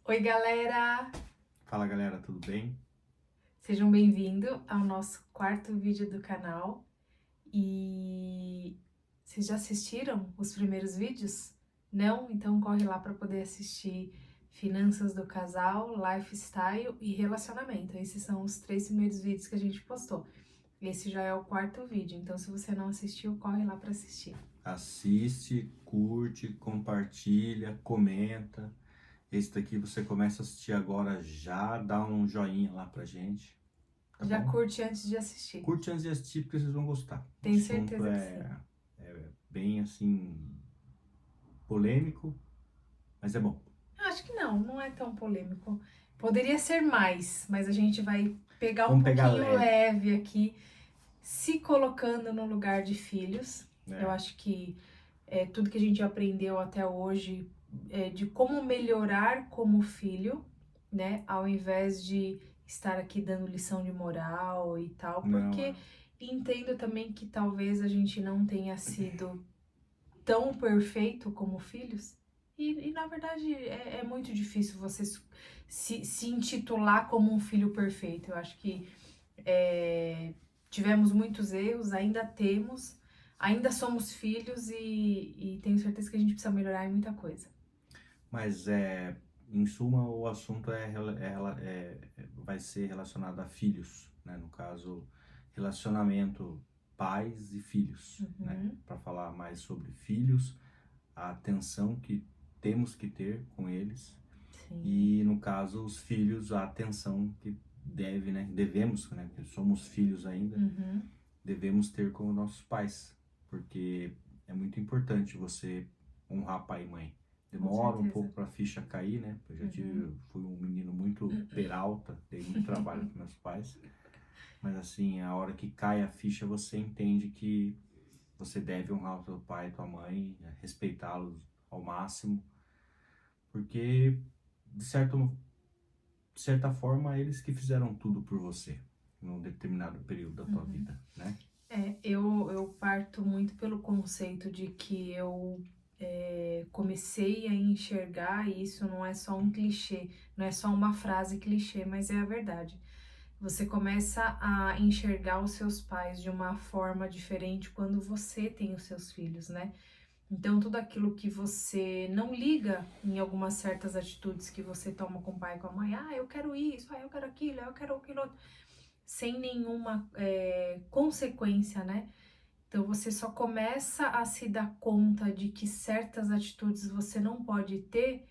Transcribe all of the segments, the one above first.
Oi, galera! Fala galera, tudo bem? Sejam bem-vindos ao nosso quarto vídeo do canal. E vocês já assistiram os primeiros vídeos? Não? Então corre lá para poder assistir Finanças do Casal, Lifestyle e Relacionamento. Esses são os 3 primeiros vídeos que a gente postou. Esse já é o quarto vídeo, então se você não assistiu, corre lá para assistir. Assiste, curte, compartilha, comenta. Esse daqui você começa a assistir agora, já dá um joinha lá pra gente, tá Já bom? curte antes de assistir. Curte antes de assistir porque vocês vão gostar. O Tenho assunto certeza que sim. é bem assim, polêmico, mas é bom. Acho que não é tão polêmico. Poderia ser mais, mas a gente vai pegar um Vamos pegar pouquinho leve, leve aqui, se colocando no lugar de filhos. Eu né? acho que tudo que a gente aprendeu até hoje de como melhorar como filho, né? Ao invés de estar aqui dando lição de moral e tal, Não, porque entendo também que talvez a gente não tenha sido tão perfeito como filhos. E na verdade é muito difícil você se intitular como um filho perfeito. Eu acho que tivemos muitos erros, ainda temos, ainda somos filhos e tenho certeza que a gente precisa melhorar em muita coisa. mas em suma o assunto vai ser relacionado a filhos, né? No caso, relacionamento pais e filhos, né? Uhum, Para falar mais sobre filhos, a atenção que temos que ter com eles sim. e no caso os filhos a atenção que devemos, né? Que somos filhos ainda, Uhum, devemos ter com os nossos pais, porque é muito importante você honrar pai e mãe. com Demora um certeza. pouco para a ficha cair, né? Eu já Uhum. fui um menino muito peralta, dei muito trabalho com meus pais, mas assim, a hora que cai a ficha, você entende que você deve honrar o teu pai e tua mãe, respeitá-los ao máximo, porque de certa forma eles que fizeram tudo por você num determinado período da tua Uhum. vida, né? Eu parto muito pelo conceito de que eu comecei a enxergar, e isso não é só um clichê, não é só uma frase clichê, mas é a verdade. Você começa a enxergar os seus pais de uma forma diferente quando você tem os seus filhos, né? Então, tudo aquilo que você não liga em algumas certas atitudes que você toma com o pai e com a mãe, eu quero isso, eu quero aquilo, eu quero aquilo outro, sem nenhuma consequência, né? Então você só começa a se dar conta de que certas atitudes você não pode ter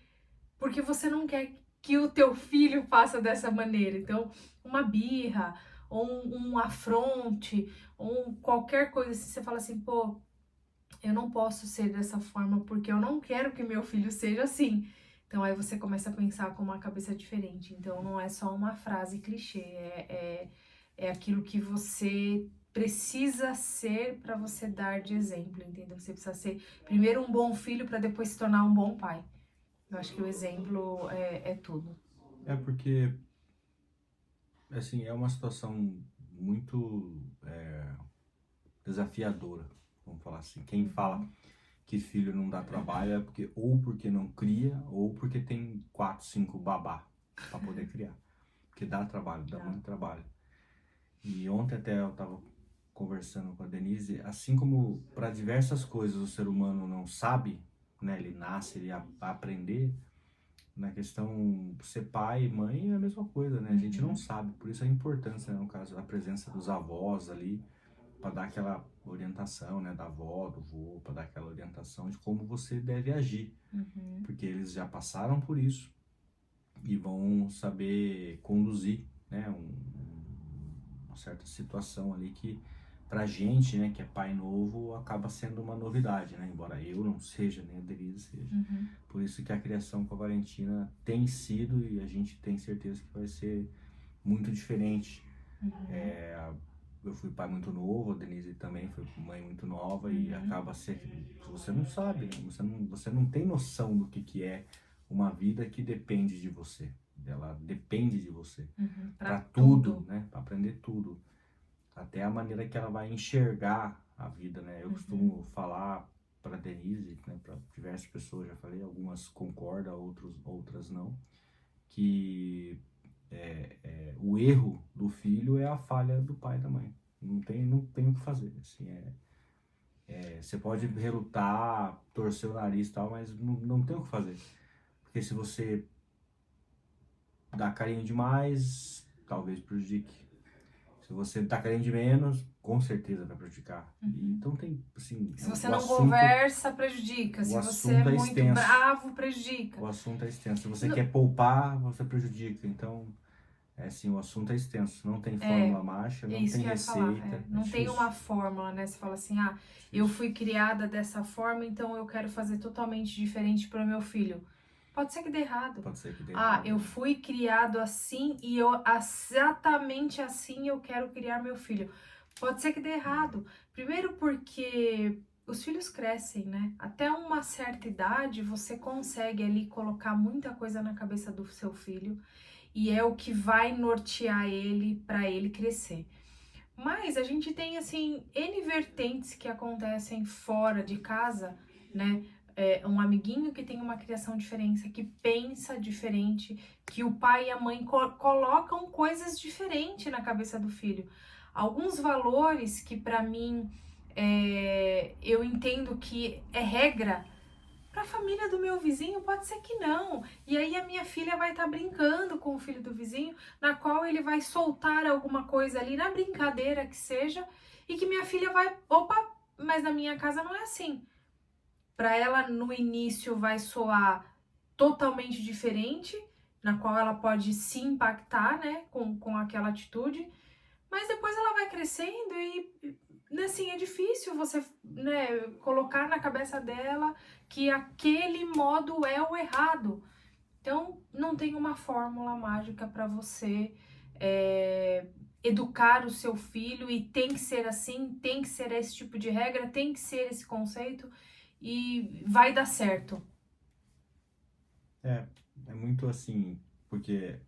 porque você não quer que o teu filho faça dessa maneira. Então, uma birra, ou um afronte, ou qualquer coisa assim, você fala assim, pô, eu não posso ser dessa forma porque eu não quero que meu filho seja assim. Então aí você começa a pensar com uma cabeça diferente. Então não é só uma frase clichê, é aquilo que você precisa ser para você dar de exemplo, entendeu? Você precisa ser primeiro um bom filho para depois se tornar um bom pai. Eu acho que o exemplo é tudo. É porque, assim, é uma situação muito desafiadora, vamos falar assim. Quem fala Uhum. que filho não dá trabalho é porque ou porque não cria ou porque tem 4, 5 babá para poder criar. Porque dá trabalho, dá Tá. muito trabalho. E ontem até eu tava conversando com a Denise, assim como para diversas coisas o ser humano não sabe, né? Ele nasce, ele a aprender. Na questão ser pai e mãe é a mesma coisa, né? A gente não Uhum. sabe, por isso a importância, né, no caso, a presença dos avós ali, para dar aquela orientação, né, da avó, do vô, para dar aquela orientação de como você deve agir, Uhum. porque eles já passaram por isso e vão saber conduzir, né, uma certa situação ali que pra gente, né, que é pai novo, acaba sendo uma novidade, né, embora eu não seja, nem a Denise seja. Uhum. Por isso que a criação com a Valentina tem sido e a gente tem certeza que vai ser muito diferente. Uhum. Eu fui pai muito novo, a Denise também foi mãe muito nova e Uhum. acaba sendo, você não sabe, né? Você não tem noção do que é uma vida que depende de você. Ela depende de você Uhum. Pra para tudo, tudo. né? Para aprender tudo, até a maneira que ela vai enxergar a vida, né? Eu Uhum. costumo falar para Denise, né? Para diversas pessoas já falei, algumas concordam, outras não. que o erro do filho é a falha do pai e da mãe. Não tem o que fazer. Assim, você pode relutar, torcer o nariz e tal, mas não tem o que fazer. Porque se você dá carinho demais, talvez prejudique. Se você dá carinho de menos, com certeza vai prejudicar. Então tem, assim, Se você o não assunto, conversa, prejudica. o Se você é assunto é muito extenso. bravo, prejudica. O assunto é extenso. Se você Não- quer poupar, você prejudica. Então, assim, o assunto é extenso. Não tem É, fórmula mágica, é não isso tem que eu ia falar. receita. É Não tem difícil. uma fórmula, né? Você fala assim, eu Difícil. fui criada dessa forma, então eu quero fazer totalmente diferente para o meu filho. Pode ser que dê errado. Pode ser que dê errado. Eu fui criado assim e exatamente assim eu quero criar meu filho. Pode ser que dê errado. Primeiro porque os filhos crescem, né? Até uma certa idade você consegue ali colocar muita coisa na cabeça do seu filho e é o que vai nortear ele para ele crescer. Mas a gente tem assim N vertentes que acontecem fora de casa, né? Um amiguinho que tem uma criação diferente, que pensa diferente, que o pai e a mãe colocam coisas diferentes na cabeça do filho. Alguns valores que para mim eu entendo que é regra, para a família do meu vizinho pode ser que não. E aí a minha filha vai estar brincando com o filho do vizinho, na qual ele vai soltar alguma coisa ali na brincadeira que seja, e que minha filha vai, opa, mas na minha casa não é assim. Para ela no início vai soar totalmente diferente, na qual ela pode se impactar, né, com aquela atitude, mas depois ela vai crescendo e, assim, é difícil você, né, colocar na cabeça dela que aquele modo é o errado. Então, não tem uma fórmula mágica para você educar o seu filho e tem que ser assim, tem que ser esse tipo de regra, tem que ser esse conceito e vai dar certo. É muito assim, porque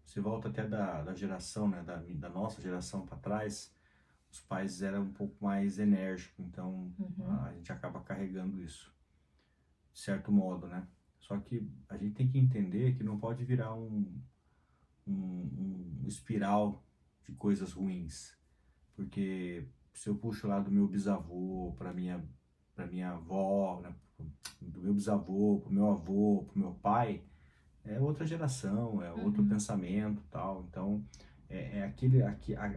você volta até da geração, né, da nossa geração para trás, os pais eram um pouco mais enérgicos, então a gente acaba carregando isso, de certo modo, né? Só que a gente tem que entender que não pode virar um espiral de coisas ruins, porque se eu puxo lá do meu bisavô para minha avó, né, do meu bisavô, pro meu avô, pro meu pai, é outra geração, é outro pensamento, tal. Então,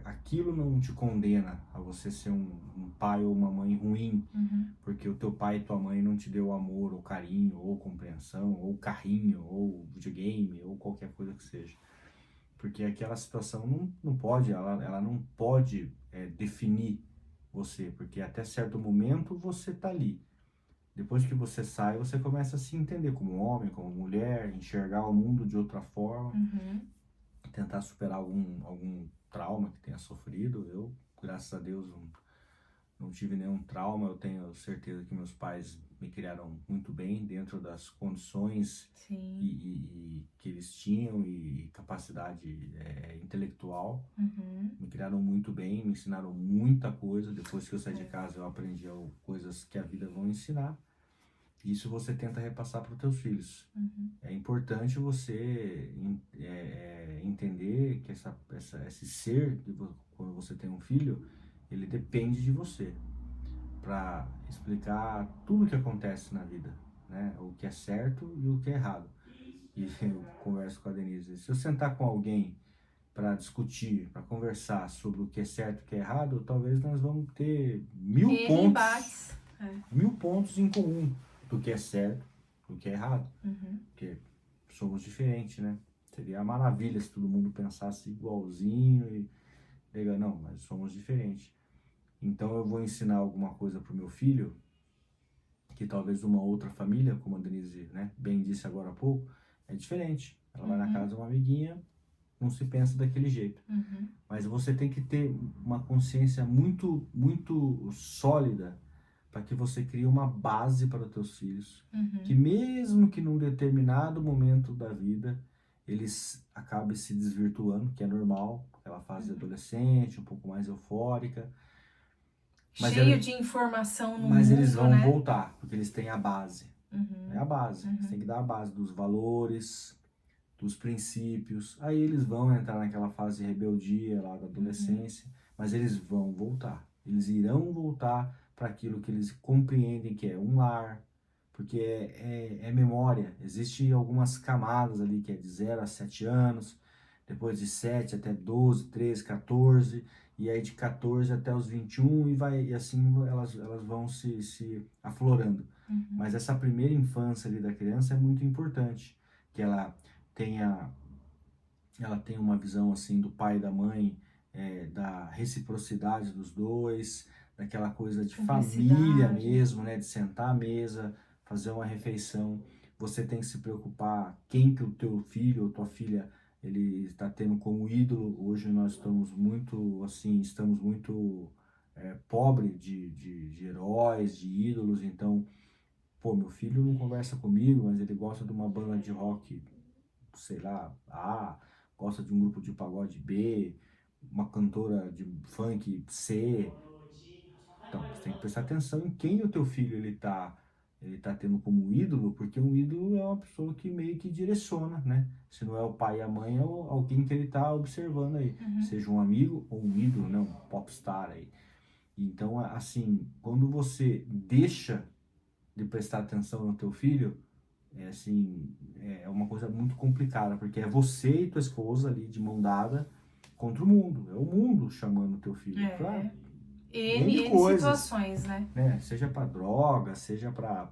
aquilo não te condena a você ser um pai ou uma mãe ruim, porque o teu pai e tua mãe não te deu amor, ou carinho, ou compreensão, ou carrinho, ou videogame, ou qualquer coisa que seja. Porque aquela situação não pode, ela não pode definir você, porque até certo momento você tá ali. Depois que você sai, você começa a se entender como homem, como mulher, enxergar o mundo de outra forma, tentar superar algum trauma que tenha sofrido. Eu, graças a Deus, não tive nenhum trauma. Eu tenho certeza que meus pais me criaram muito bem dentro das condições que eles tinham e capacidade intelectual. Me criaram muito bem, me ensinaram muita coisa. Depois que eu saí de casa, eu aprendi coisas que a vida vão ensinar. Isso você tenta repassar para os teus filhos. É importante você entender que esse ser, quando você tem um filho, ele depende de você para explicar tudo o que acontece na vida, né? O que é certo e o que é errado. E eu converso com a Denise. Se eu sentar com alguém para discutir, para conversar sobre o que é certo e o que é errado, talvez nós vamos ter mil pontos em comum do que é certo, do que é errado, porque somos diferentes, né? Seria uma maravilha se todo mundo pensasse igualzinho e legal, não, mas somos diferentes. Então eu vou ensinar alguma coisa pro meu filho que talvez uma outra família, como a Denise, né, bem disse agora há pouco, é diferente. Ela vai na casa de uma amiguinha, não se pensa daquele jeito. Mas você tem que ter uma consciência muito, muito sólida para que você crie uma base para os teus filhos, que mesmo que num determinado momento da vida eles acabem se desvirtuando, que é normal, aquela fase adolescente, um pouco mais eufórica, cheio de informação no mas mundo, eles vão né? voltar, porque eles têm a base. É Uhum. a base. Você tem Uhum. que dar a base dos valores, dos princípios. Aí eles vão entrar naquela fase de rebeldia lá da Uhum. adolescência, mas eles vão voltar. Eles irão voltar para aquilo que eles compreendem que é um lar, porque é memória. Existem algumas camadas ali que é de 0 a 7 anos, depois de 7 até 12, 13, 14, e aí de 14 até os 21 e vai e assim elas vão se aflorando. Uhum. Mas essa primeira infância ali da criança é muito importante, que tenha ela tem uma visão assim do pai e da mãe, da reciprocidade dos dois, daquela coisa de família Cumplicidade. mesmo, né, de sentar à mesa, fazer uma refeição. Você tem que se preocupar quem que o teu filho ou tua filha ele está tendo como ídolo. Hoje nós estamos muito assim, estamos muito pobre de heróis, de ídolos. Então, pô, meu filho não conversa comigo, mas ele gosta de uma banda de rock, sei lá, A, gosta de um grupo de pagode B, uma cantora de funk C. Então, você tem que prestar atenção em quem o teu filho ele tá tendo como ídolo, porque um ídolo é uma pessoa que meio que direciona, né? Se não é o pai e a mãe, é alguém que ele tá observando aí, Uhum. seja um amigo ou um ídolo, né? Um popstar aí. Então, assim, quando você deixa de prestar atenção no teu filho, é assim, é uma coisa muito complicada, porque é você e tua esposa ali de mão dada contra o mundo. É o mundo chamando o teu filho para É. N N coisas, situações, né? né? Seja para droga, seja para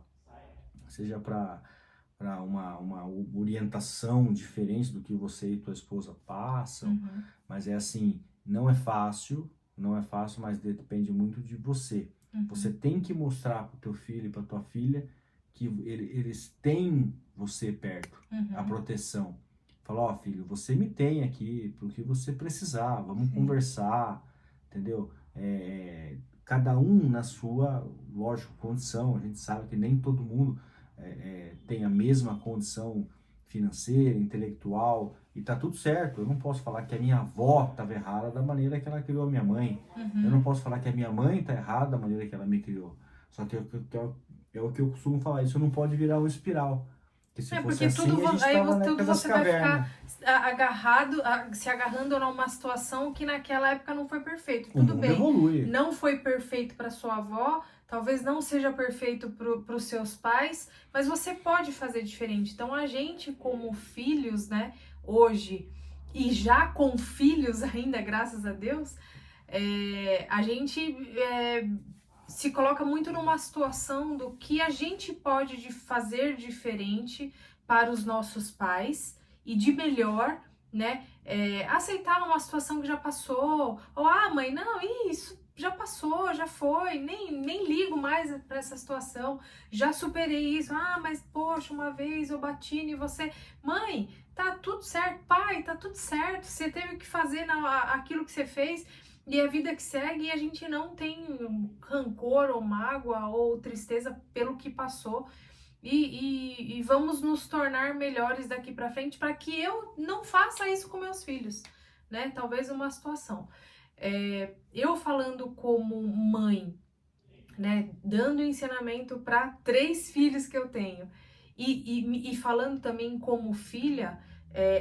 uma orientação diferente do que você e tua esposa passam, Uhum. mas é assim, não é fácil, não é fácil, mas depende muito de você. Você Uhum. tem que mostrar para o teu filho e para tua filha que eles têm você perto, a Uhum. proteção. Falar, ó, filho, você me tem aqui pro que você precisar, vamos Sim. conversar, entendeu? Cada um na sua, lógico, condição. A gente sabe que nem todo mundo tem a mesma condição financeira, intelectual, e tá tudo certo. Eu não posso falar que a minha avó estava errada da maneira que ela criou a minha mãe. Eu não Uhum. posso falar que a minha mãe tá errada da maneira que ela me criou. Só que é o que eu costumo falar, isso não pode virar uma espiral. Porque se É, fosse porque tudo, assim, a gente aí tava na tudo época das você vai cavernas. ficar agarrado, se agarrando numa situação que naquela época não foi perfeito. O Tudo mundo bem, evolui. não foi perfeito para sua avó, talvez não seja perfeito para os seus pais, mas você pode fazer diferente. Então a gente, como filhos, né, hoje, e já com filhos ainda, graças a Deus, a gente se coloca muito numa situação do que a gente pode fazer diferente para os nossos pais e de melhor, né? Aceitar uma situação que já passou, ou mãe, não, isso já passou, já foi, nem ligo mais para essa situação, já superei isso. Mas poxa, uma vez eu bati em você, mãe, tá tudo certo, pai, tá tudo certo, você teve que fazer aquilo que você fez. E a vida que segue, e a gente não tem rancor ou mágoa ou tristeza pelo que passou. E vamos nos tornar melhores daqui para frente para que eu não faça isso com meus filhos, né? Talvez uma situação. Eu falando como mãe, né? Dando ensinamento para 3 filhos que eu tenho e falando também como filha,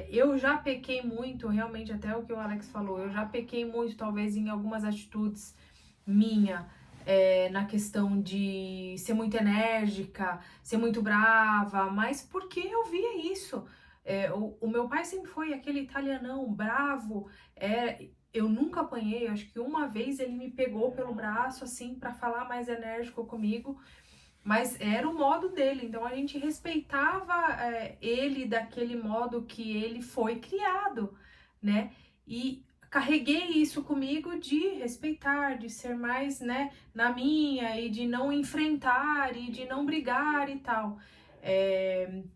eu já pequei muito, realmente, até o que o Alex falou, eu já pequei muito, talvez, em algumas atitudes minha, na questão de ser muito enérgica, ser muito brava, mas porque eu via isso. O meu pai sempre foi aquele italianão bravo, eu nunca apanhei, acho que uma vez ele me pegou pelo braço, assim, para falar mais enérgico comigo, mas era o modo dele, então a gente respeitava ele daquele modo que ele foi criado, né? E carreguei isso comigo de respeitar, de ser mais, né, na minha, e de não enfrentar, e de não brigar e tal.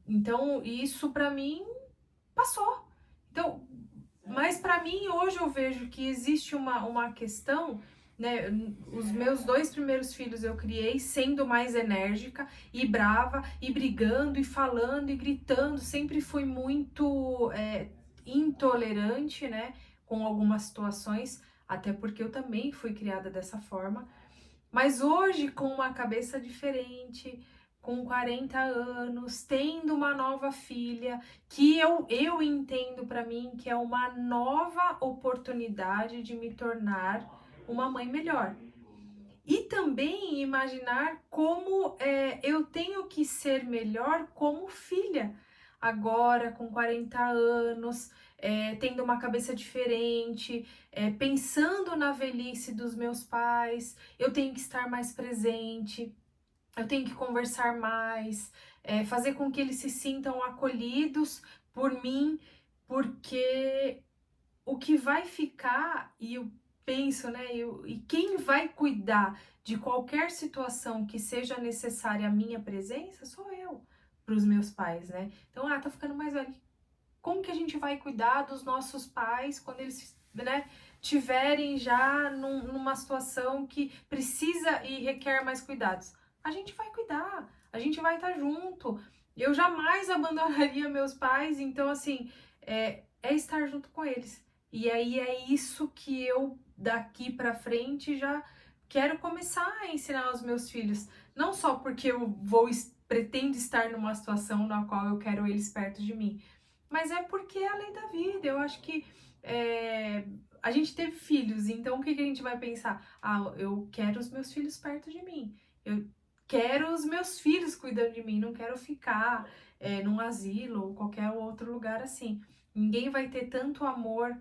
Então, isso pra mim passou. Então, mas para mim, hoje eu vejo que existe uma questão, né? Os meus 2 primeiros filhos eu criei sendo mais enérgica e brava, e brigando, e falando, e gritando. Sempre fui muito intolerante, né? Com algumas situações, até porque eu também fui criada dessa forma. Mas hoje, com uma cabeça diferente, com 40 anos, tendo uma nova filha, que eu entendo para mim que é uma nova oportunidade de me tornar uma mãe melhor. E também imaginar como eu tenho que ser melhor como filha, agora com 40 anos, tendo uma cabeça diferente, pensando na velhice dos meus pais, eu tenho que estar mais presente, eu tenho que conversar mais, fazer com que eles se sintam acolhidos por mim, porque o que vai ficar, e eu penso, né, e quem vai cuidar de qualquer situação que seja necessária a minha presença sou eu, para os meus pais, né? Então, tá ficando mais velho. Como que a gente vai cuidar dos nossos pais quando eles, né, tiverem já numa situação que precisa e requer mais cuidados? A gente vai cuidar, a gente vai estar junto. Eu jamais abandonaria meus pais, então, assim, é estar junto com eles. E aí é isso que eu, daqui pra frente, já quero começar a ensinar aos meus filhos. Não só porque eu pretendo estar numa situação na qual eu quero eles perto de mim, mas é porque é a lei da vida. Eu acho que a gente teve filhos, então o que a gente vai pensar? Ah, eu quero os meus filhos perto de mim. Eu quero os meus filhos cuidando de mim. Não quero ficar num asilo ou qualquer outro lugar assim. Ninguém vai ter tanto amor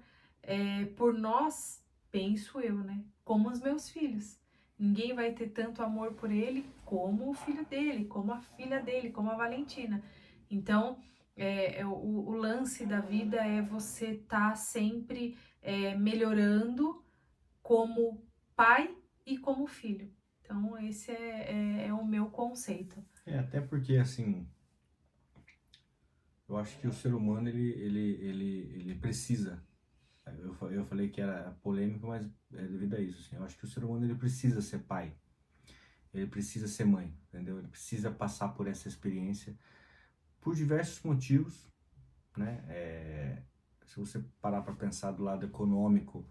por nós, penso eu, né? Como os meus filhos. Ninguém vai ter tanto amor por ele como o filho dele, como a filha dele, como a Valentina. Então, o lance da vida é você estar sempre melhorando como pai e como filho. Então, esse é o meu conceito. Até porque, assim, eu acho que o ser humano, ele precisa. Eu falei que era polêmico, mas é devido a isso. Assim, eu acho que o ser humano, ele precisa ser pai. Ele precisa ser mãe, entendeu? Ele precisa passar por essa experiência por diversos motivos, né? Se você parar para pensar do lado econômico,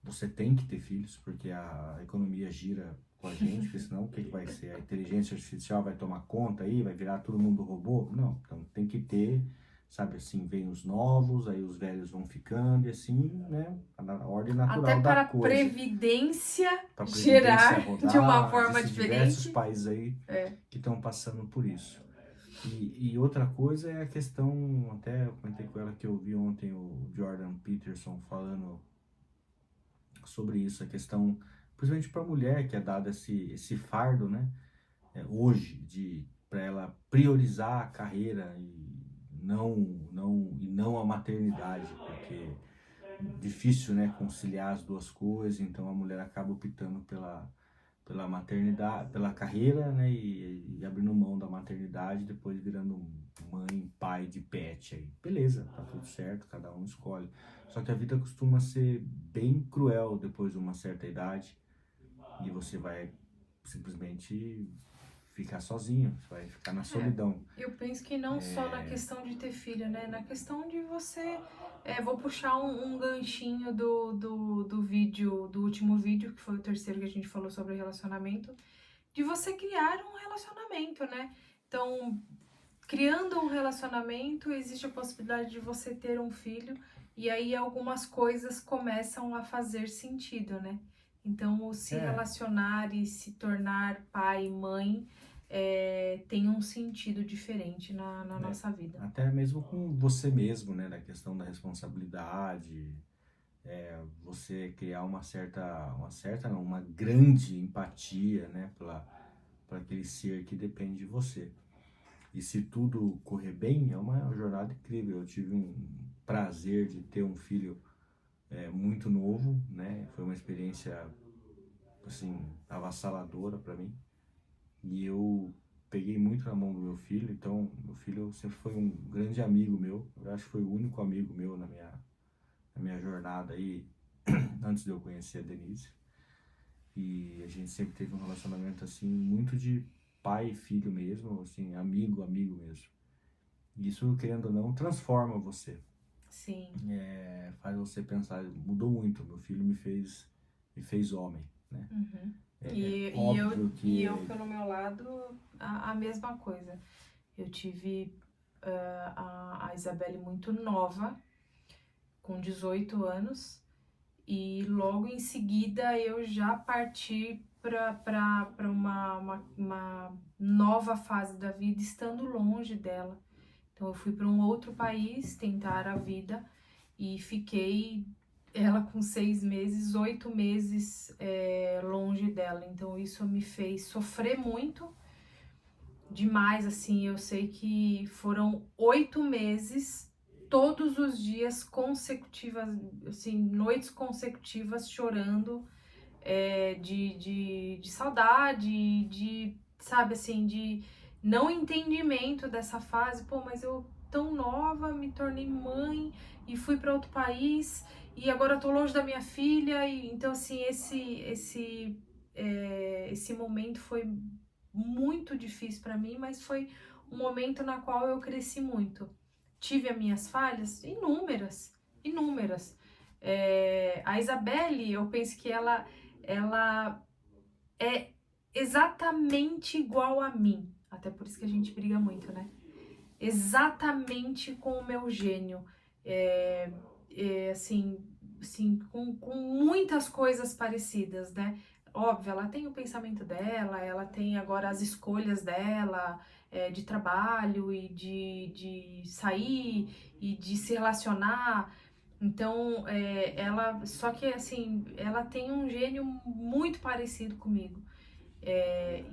você tem que ter filhos, porque a economia gira com a gente, porque senão o que vai ser? A inteligência artificial vai tomar conta aí, vai virar todo mundo robô? Não, então tem que ter, sabe assim, vem os novos, aí os velhos vão ficando, e assim, né, a ordem natural Até da para a coisa. previdência Para gerar rodar, de uma forma existem diversos diferente. países aí que estão passando por isso. E outra coisa é a questão, até eu comentei com ela que eu vi ontem o Jordan Peterson falando sobre isso, a questão, principalmente para a mulher que é dado esse fardo, né, hoje, para ela priorizar a carreira e não a maternidade, porque é difícil, né, conciliar as duas coisas, então a mulher acaba optando pela maternidade, pela carreira, né, e abrindo mão da maternidade, depois virando mãe, pai de pet aí. Beleza, tá tudo certo, cada um escolhe. Só que a vida costuma ser bem cruel depois de uma certa idade e você vai simplesmente ficar sozinho, você vai ficar na solidão. Eu penso que não só na questão de ter filho, né? Na questão de você. Vou puxar um ganchinho do vídeo, do último vídeo, que foi o terceiro que a gente falou sobre relacionamento, de você criar um relacionamento, né? Então, criando um relacionamento, existe a possibilidade de você ter um filho, e aí algumas coisas começam a fazer sentido, né? Então, o se relacionar e se tornar pai e mãe tem um sentido diferente na nossa vida. Até mesmo com você mesmo, né? Da questão da responsabilidade, você criar uma grande empatia, né? Para aquele ser que depende de você. E se tudo correr bem, é uma jornada incrível. Eu tive um prazer de ter um filho muito novo, né? Foi uma experiência, assim, avassaladora para mim. E eu peguei muito na mão do meu filho, então meu filho sempre foi um grande amigo meu. Eu acho que foi o único amigo meu na minha jornada aí, antes de eu conhecer a Denise. E a gente sempre teve um relacionamento, assim, muito de pai e filho mesmo, assim, amigo mesmo. Isso, querendo ou não, transforma você. Sim. Faz você pensar, mudou muito. Meu filho me fez homem, né? Uhum. Óbvio E que eu, pelo meu lado, a mesma coisa. Eu tive a Isabelle muito nova, com 18 anos, e logo em seguida eu já parti para uma nova fase da vida, estando longe dela. Então eu fui para um outro país tentar a vida e fiquei ela com 6 meses, 8 meses longe dela. Então isso me fez sofrer muito, demais, assim. Eu sei que foram 8 meses, todos os dias consecutivas, assim, noites consecutivas chorando, de saudade, sabe, assim, de não entendimento dessa fase. Pô, mas eu tão nova, me tornei mãe e fui para outro país e agora tô longe da minha filha. E então, assim, esse momento foi muito difícil para mim, mas foi um momento na qual eu cresci muito. Tive as minhas falhas, inúmeras, inúmeras. A Isabelle, eu penso que ela é exatamente igual a mim. Até por isso que a gente briga muito, né? Exatamente com o meu gênio. Assim, com muitas coisas parecidas, né? Óbvio, ela tem o pensamento dela, ela tem agora as escolhas dela, de trabalho e de sair e de se relacionar. Então, só que assim, ela tem um gênio muito parecido comigo.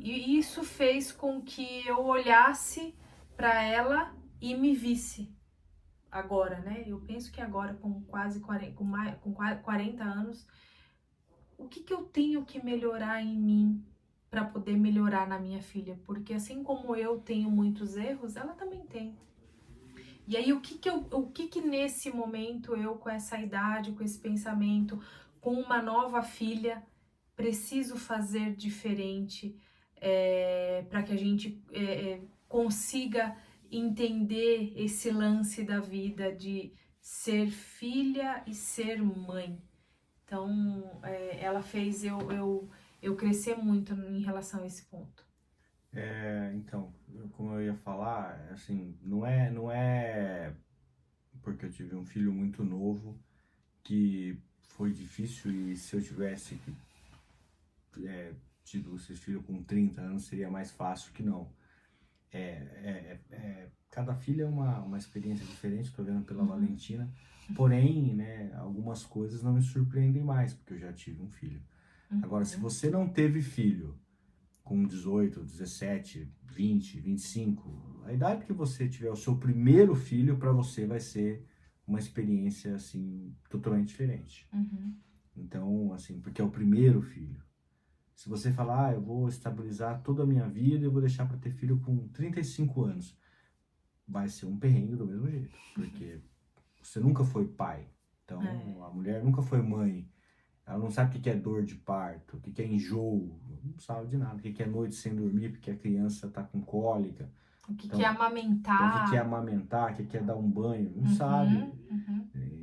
E isso fez com que eu olhasse para ela e me visse agora, né? Eu penso que agora, com quase 40, com 40 anos, o que eu tenho que melhorar em mim para poder melhorar na minha filha? Porque assim como eu tenho muitos erros, ela também tem. E aí, o que nesse momento eu, com essa idade, com esse pensamento, com uma nova filha, preciso fazer diferente para que a gente consiga entender esse lance da vida de ser filha e ser mãe. Então, ela fez eu crescer muito em relação a esse ponto. Então, como eu ia falar, assim, não é porque eu tive um filho muito novo que foi difícil, e se eu tivesse tido esse filho com 30 anos seria mais fácil, que não. Cada filho é uma experiência diferente, estou vendo pela Valentina, porém, né, algumas coisas não me surpreendem mais, porque eu já tive um filho. Agora, se você não teve filho com 18, 17, 20, 25, a idade que você tiver o seu primeiro filho, para você vai ser uma experiência, assim, totalmente diferente. Então, assim, porque é o primeiro filho. Se você falar, eu vou estabilizar toda a minha vida e eu vou deixar para ter filho com 35 anos, vai ser um perrengue do mesmo jeito, porque você nunca foi pai. Então, a mulher nunca foi mãe. Ela não sabe o que é dor de parto, o que é enjoo, não sabe de nada, o que é noite sem dormir porque a criança está com cólica. O que é amamentar? O que é amamentar, o que é dar um banho, não sabe.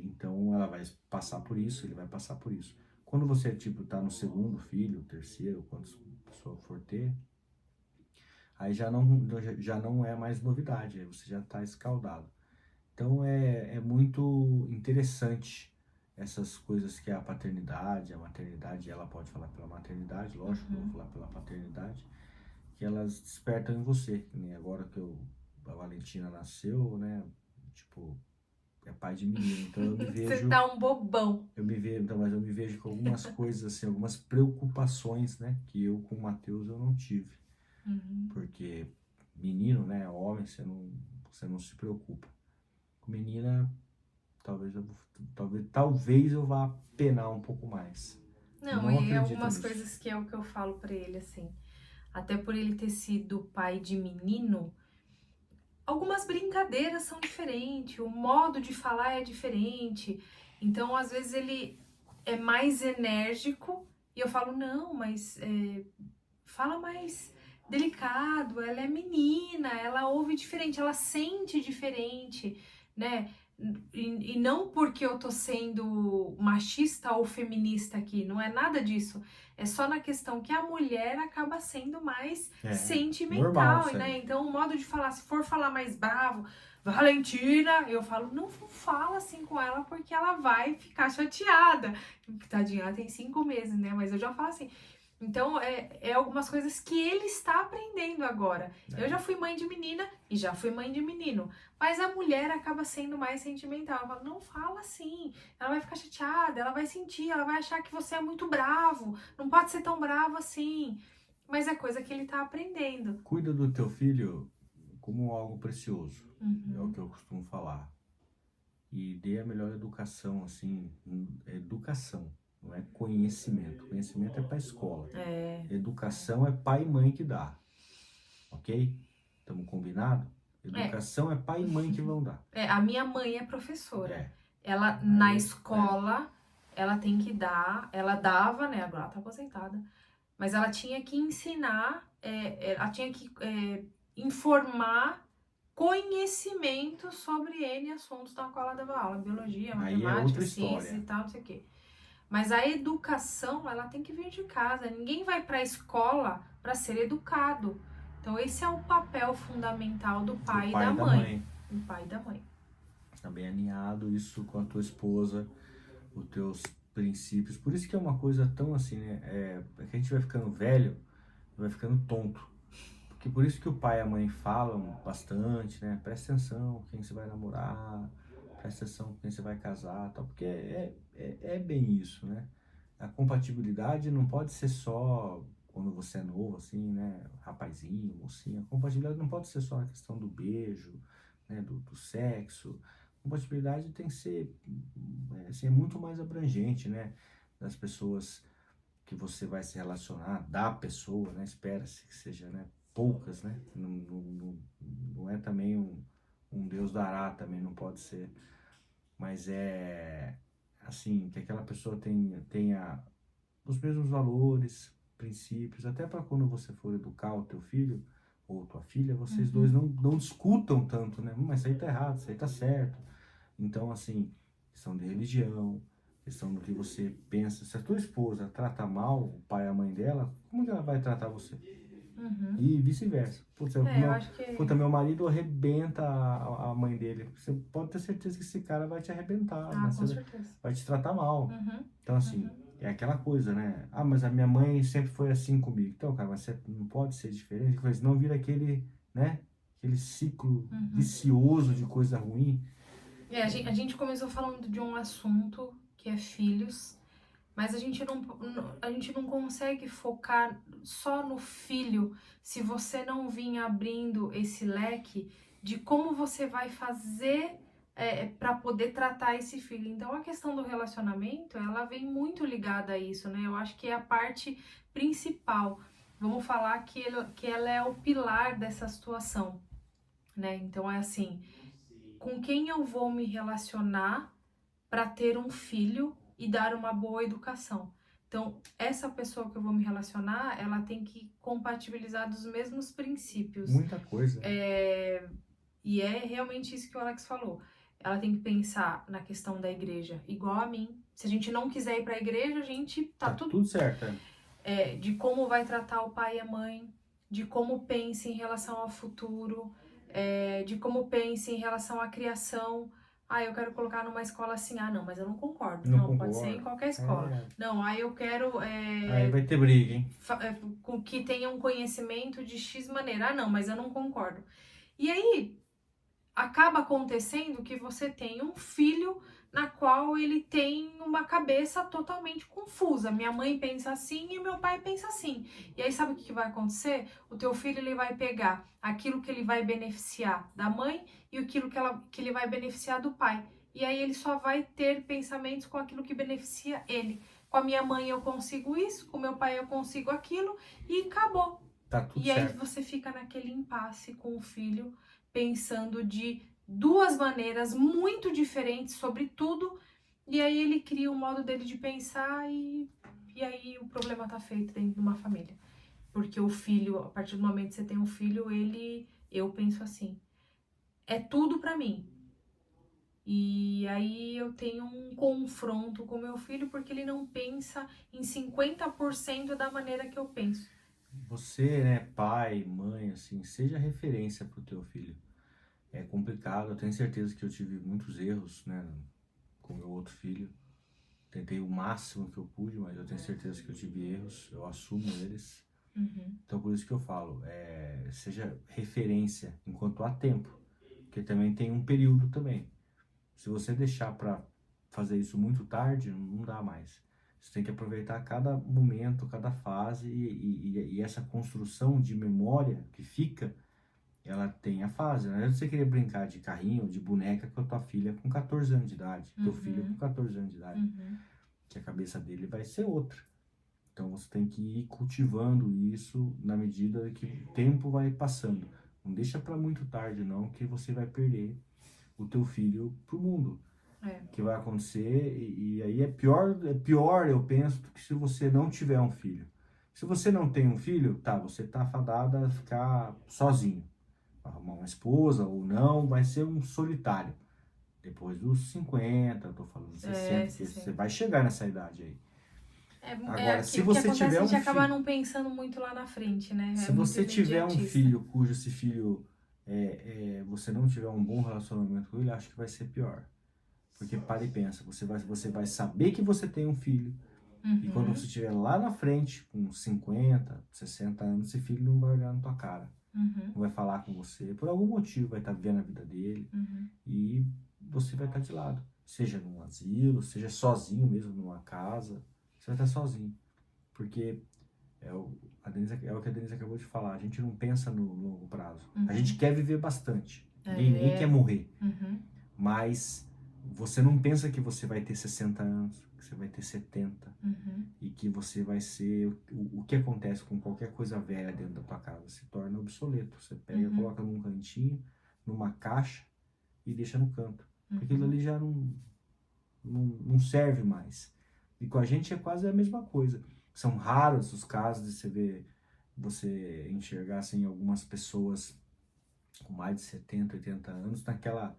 Então ela vai passar por isso, ele vai passar por isso. Quando você, tipo, tá no segundo filho, terceiro, quantos pessoa for ter, aí já não é mais novidade, aí você já tá escaldado. Então é muito interessante essas coisas que é a paternidade, a maternidade. Ela pode falar pela maternidade, lógico, que eu vou falar pela paternidade, que elas despertam em você, né? Agora que a Valentina nasceu, né, tipo, é pai de menino, então eu me vejo... Você tá um bobão. Mas eu me vejo com algumas coisas, assim, algumas preocupações, né, que eu com o Matheus eu não tive. Porque menino, né, homem, você não se preocupa. Com menina, talvez eu vá penar um pouco mais. Não, Não e acredito algumas nisso. coisas que é o que eu falo pra ele, assim. Até por ele ter sido pai de menino, algumas brincadeiras são diferentes, o modo de falar é diferente. Então, às vezes, ele é mais enérgico e eu falo, não, mas fala mais delicado, ela é menina, ela ouve diferente, ela sente diferente, né? E não porque eu tô sendo machista ou feminista aqui, não é nada disso. É só na questão que a mulher acaba sendo mais Normal sentimental, isso né? aí. Então, o modo de falar, se for falar mais bravo, Valentina, eu falo, não fala assim com ela porque ela vai ficar chateada. Tadinha, ela tem 5 meses, né? Mas eu já falo assim. Então, é algumas coisas que ele está aprendendo agora. Eu já fui mãe de menina e já fui mãe de menino. Mas a mulher acaba sendo mais sentimental. Ela fala, não fala assim. Ela vai ficar chateada, ela vai sentir, ela vai achar que você é muito bravo. Não pode ser tão bravo assim. Mas é coisa que ele tá aprendendo. Cuida do teu filho como algo precioso. É o Uhum. que eu costumo falar. E dê a melhor educação, assim, educação, não é conhecimento. Conhecimento é para escola. É, Educação é pai e mãe que dá, ok? Estamos combinados? é, Educação é pai e mãe que vão dar. a minha mãe é professora. É. Ela, na Aí, escola, ela tem que dar, ela dava, né? Agora ela tá aposentada. Mas ela tinha que ensinar, ela tinha que informar conhecimento sobre N assuntos na qual ela dava aula, biologia, aí é matemática, outra ciências e história. tal, não sei o quê. Mas a educação, ela tem que vir de casa. Ninguém vai para a escola para ser educado. Então esse é o papel fundamental do Do pai e pai da e da mãe. mãe. Do pai e da mãe. Tá bem alinhado isso com a tua esposa, os teus princípios. Por isso que é uma coisa tão assim, né? É que a gente vai ficando velho, vai ficando tonto. Porque por isso que o pai e a mãe falam bastante, né? Presta atenção com quem você vai namorar, presta atenção com quem você vai casar, tal. Porque é bem isso, né? A compatibilidade não pode ser só quando você é novo, assim, né? Rapazinho, mocinha. A compatibilidade não pode ser só na questão do beijo, né? Do sexo. A compatibilidade tem que ser, assim, é muito mais abrangente, né? Das pessoas que você vai se relacionar, da pessoa, né? Espera-se que seja, né? Poucas, né? Não é também um Deus dará, também não pode ser. Mas é assim, que aquela pessoa tenha os mesmos valores, princípios, até para quando você for educar o teu filho ou tua filha, vocês dois Uhum. não discutam tanto, né? Mas isso aí tá errado, isso aí tá certo. Então, assim, questão de religião, questão do que você pensa. Se a tua esposa trata mal o pai e a mãe dela, como que ela vai tratar você? Uhum. E vice-versa. Putz, Eu acho que. meu marido arrebenta a mãe dele. Você pode ter certeza que esse cara vai te arrebentar, Ah, com certeza. vai te tratar mal. Uhum. Então, assim, Uhum. é aquela coisa, né? Ah, mas a minha mãe sempre foi assim comigo. Então, cara, mas você não pode ser diferente, senão vira aquele, né? Aquele ciclo Uhum. vicioso de coisa ruim. A gente começou falando de um assunto que é filhos, mas a gente não consegue focar só no filho se você não vir abrindo esse leque de como você vai fazer para poder tratar esse filho. Então a questão do relacionamento, ela vem muito ligada a isso, né? Eu acho que é a parte principal. Vamos falar que ela é o pilar dessa situação, né? Então é assim, com quem eu vou me relacionar para ter um filho e dar uma boa educação. Então, essa pessoa que eu vou me relacionar, ela tem que compatibilizar dos mesmos princípios. Muita coisa. E é realmente isso que o Alex falou. Ela tem que pensar na questão da igreja, igual a mim. Se a gente não quiser ir para a igreja, a gente tá Tá tudo tudo certo, de como vai tratar o pai e a mãe, de como pensa em relação ao futuro, de como pensa em relação à criação. Ah, eu quero colocar numa escola assim. Ah, não, mas eu não concordo. Não Não, pode ser em concordo. qualquer escola. É, Não, aí eu quero aí vai ter briga, hein? com que tenha um conhecimento de X maneira. Ah, não, mas eu não concordo. E aí, acaba acontecendo que você tem um filho na qual ele tem uma cabeça totalmente confusa. Minha mãe pensa assim e meu pai pensa assim. E aí sabe o que vai acontecer? O teu filho ele vai pegar aquilo que ele vai beneficiar da mãe e aquilo que ele vai beneficiar do pai. E aí ele só vai ter pensamentos com aquilo que beneficia ele. Com a minha mãe eu consigo isso, com meu pai eu consigo aquilo e acabou. Tá tudo E aí certo. você fica naquele impasse com o filho, pensando de duas maneiras muito diferentes sobre tudo, e aí ele cria o modo dele de pensar e aí o problema tá feito dentro de uma família. Porque o filho, a partir do momento que você tem um filho, eu penso assim, é tudo pra mim. E aí eu tenho um confronto com meu filho porque ele não pensa em 50% da maneira que eu penso. Você, né, pai, mãe, assim, seja referência pro teu filho. É complicado, eu tenho certeza que eu tive muitos erros, né, com meu outro filho. Tentei o máximo que eu pude, mas eu tenho certeza que eu tive erros, eu assumo eles. Uhum, Então por isso que eu falo, seja referência enquanto há tempo, porque também tem um período também. Se você deixar para fazer isso muito tarde, não dá mais. Você tem que aproveitar cada momento, cada fase e essa construção de memória que fica, ela tem a fase. Não adianta você querer brincar de carrinho, de boneca com a tua filha com 14 anos de idade, teu filho com uhum, 14 anos de idade, uhum. que a cabeça dele vai ser outra. Então você tem que ir cultivando isso na medida que o tempo vai passando. Não deixa para muito tarde não, que você vai perder o teu filho pro mundo. É. Que vai acontecer e aí é pior, eu penso, do que se você não tiver um filho. Se você não tem um filho, tá, você tá fadado a ficar sozinho. Arrumar uma esposa ou não, vai ser um solitário. Depois dos 50, eu tô falando 60, porque você 60. vai chegar nessa idade aí. É Agora, se o que você acontece, tiver a um gente acaba filho, não pensando muito lá na frente, né? É se muito você tiver um imediatista. filho cujo esse filho você não tiver um bom relacionamento com ele, acho que vai ser pior. Porque para e pensa, você vai saber que você tem um filho, e quando você Uhum, estiver lá na frente, com 50, 60 anos, esse filho não vai olhar na tua cara, uhum, não vai falar com você, por algum motivo vai estar vivendo a vida dele, uhum. e você vai estar de lado. Seja num asilo, seja sozinho mesmo numa casa, você vai estar sozinho. Porque é o que a Denise acabou de falar, a gente não pensa no longo prazo. A gente Uhum. quer viver bastante, ninguém quer É. morrer. Uhum. Mas você não pensa que você vai ter 60 anos, que você vai ter 70 Uhum. e que você vai ser o que acontece com qualquer coisa velha dentro da tua casa, se torna obsoleto. Você pega, Uhum. coloca num cantinho, numa caixa e deixa no canto. Porque aquilo Uhum. ali já não serve mais. E com a gente é quase a mesma coisa. São raros os casos de você enxergar assim, algumas pessoas com mais de 70, 80 anos aquela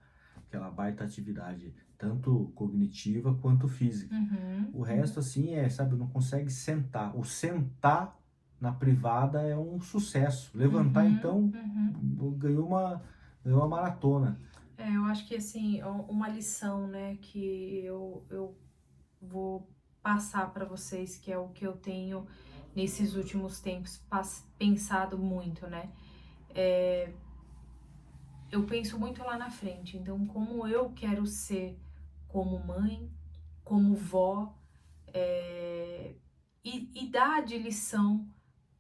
baita atividade, tanto cognitiva quanto física. Uhum. O Uhum. resto, assim, sabe, não consegue sentar. O sentar na privada é um sucesso. Levantar, Uhum. então, Uhum. ganhou uma maratona. Eu acho que assim, uma lição, né, que eu vou passar para vocês, que é o que eu tenho nesses últimos tempos pensado muito, né? Eu penso muito lá na frente, então como eu quero ser como mãe, como vó, e dar de lição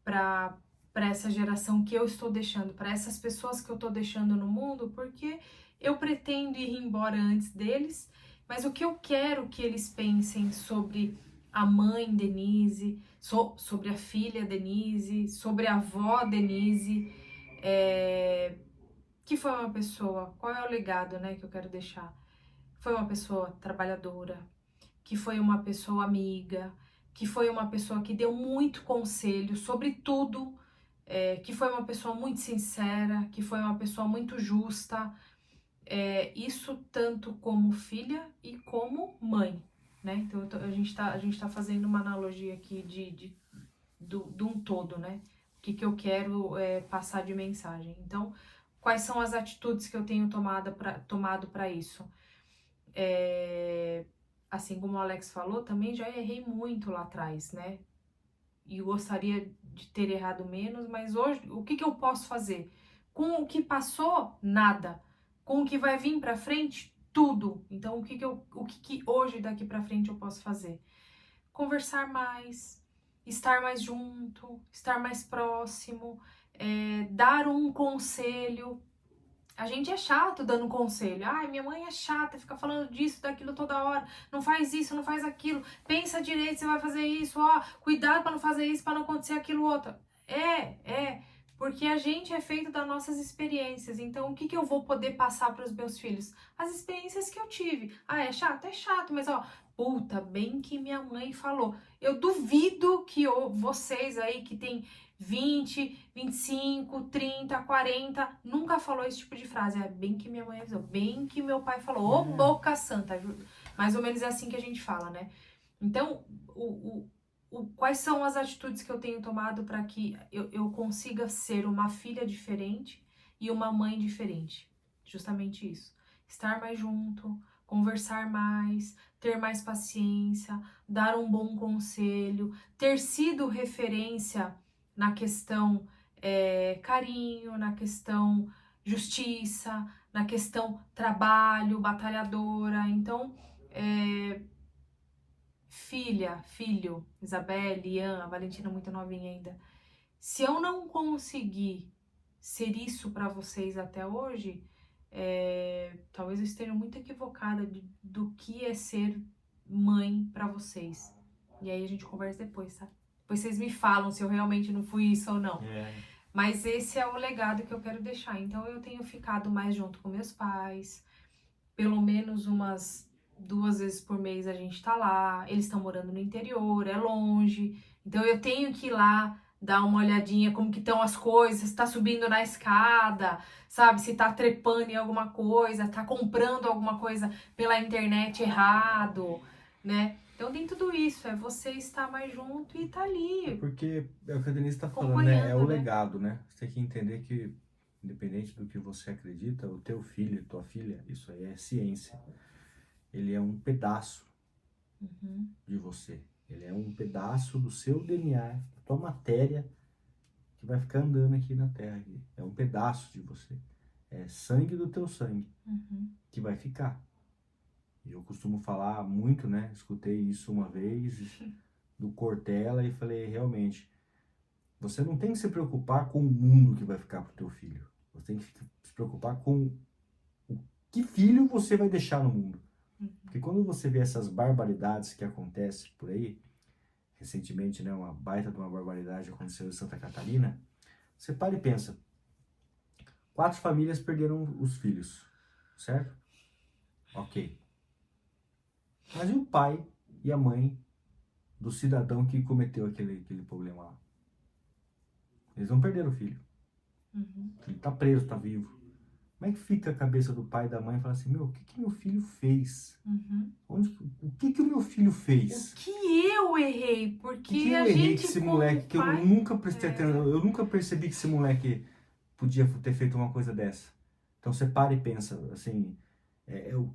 para essa geração que eu estou deixando, para essas pessoas que eu estou deixando no mundo, porque eu pretendo ir embora antes deles, mas o que eu quero que eles pensem sobre a mãe Denise, sobre a filha Denise, sobre a avó Denise, que foi uma pessoa, qual é o legado, né, que eu quero deixar? Foi uma pessoa trabalhadora, que foi uma pessoa amiga, que foi uma pessoa que deu muito conselho sobre tudo, que foi uma pessoa muito sincera, que foi uma pessoa muito justa, isso tanto como filha e como mãe, né? Então a gente tá fazendo uma analogia aqui de um todo, né? O que eu quero passar de mensagem. Então, quais são as atitudes que eu tenho tomado para isso? Assim como o Alex falou, também já errei muito lá atrás, né? E gostaria de ter errado menos, mas hoje, o que eu posso fazer? Com o que passou, nada. Com o que vai vir para frente, tudo. Então, o que hoje daqui para frente eu posso fazer? Conversar mais, estar mais junto, estar mais próximo, dar um conselho. A gente é chato dando conselho. Ai, minha mãe é chata, fica falando disso, daquilo toda hora. Não faz isso, não faz aquilo. Pensa direito, você vai fazer isso. Ó, cuidado para não fazer isso, para não acontecer aquilo outro. Porque a gente é feito das nossas experiências. Então, o que eu vou poder passar para os meus filhos? As experiências que eu tive. Ah, é chato? É chato, mas ó, puta, bem que minha mãe falou. Eu duvido que vocês aí que têm 20, 25, 30, 40, nunca falou esse tipo de frase. É bem que minha mãe avisou, bem que meu pai falou, ô boca santa. Mais ou menos é assim que a gente fala, né? Então, quais são as atitudes que eu tenho tomado para que eu consiga ser uma filha diferente e uma mãe diferente? Justamente isso. Estar mais junto, conversar mais, ter mais paciência, dar um bom conselho, ter sido referência na questão carinho, na questão justiça, na questão trabalho, batalhadora. Então, filho, Isabelle, Ian, a Valentina muito novinha ainda. Se eu não conseguir ser isso para vocês até hoje, talvez eu esteja muito equivocada do que é ser mãe para vocês. E aí a gente conversa depois, tá? Depois vocês me falam se eu realmente não fui isso ou não. Mas esse é o legado que eu quero deixar. Então eu tenho ficado mais junto com meus pais, pelo menos umas 2 vezes por mês a gente tá lá. Eles estão morando no interior, é longe. Então eu tenho que ir lá dar uma olhadinha como que estão as coisas, se tá subindo na escada, sabe? Se tá trepando em alguma coisa, tá comprando alguma coisa pela internet errado, né? Então tem tudo isso, é você estar mais junto e tá ali. Porque é o que a Denise está falando, né? É o Acompanhando, né? legado, né? Você tem que entender que, independente do que você acredita, o teu filho, tua filha, isso aí é ciência. Ele é um pedaço de você. Ele é um pedaço do seu DNA, da tua matéria, que vai ficar andando aqui na Terra. Aqui. É um pedaço de você. É sangue do teu sangue que vai ficar. E eu costumo falar muito, né? Escutei isso uma vez do Cortella e falei, realmente, você não tem que se preocupar com o mundo que vai ficar pro teu filho. Você tem que se preocupar com o que filho você vai deixar no mundo. Porque quando você vê essas barbaridades que acontecem por aí, recentemente, né, uma baita de uma barbaridade aconteceu em Santa Catarina, você para e pensa, 4 famílias perderam os filhos, certo? Ok. Mas e o pai e a mãe do cidadão que cometeu aquele problema lá? Eles não perderam o filho. Ele tá preso, tá vivo. Como é que fica a cabeça do pai e da mãe e fala assim, meu, o que meu filho fez? O que o meu filho fez? O que eu errei? Porque que eu a errei gente que esse como moleque, que eu pai... nunca prestei atenção, eu nunca percebi que esse moleque podia ter feito uma coisa dessa. Então você para e pensa, assim,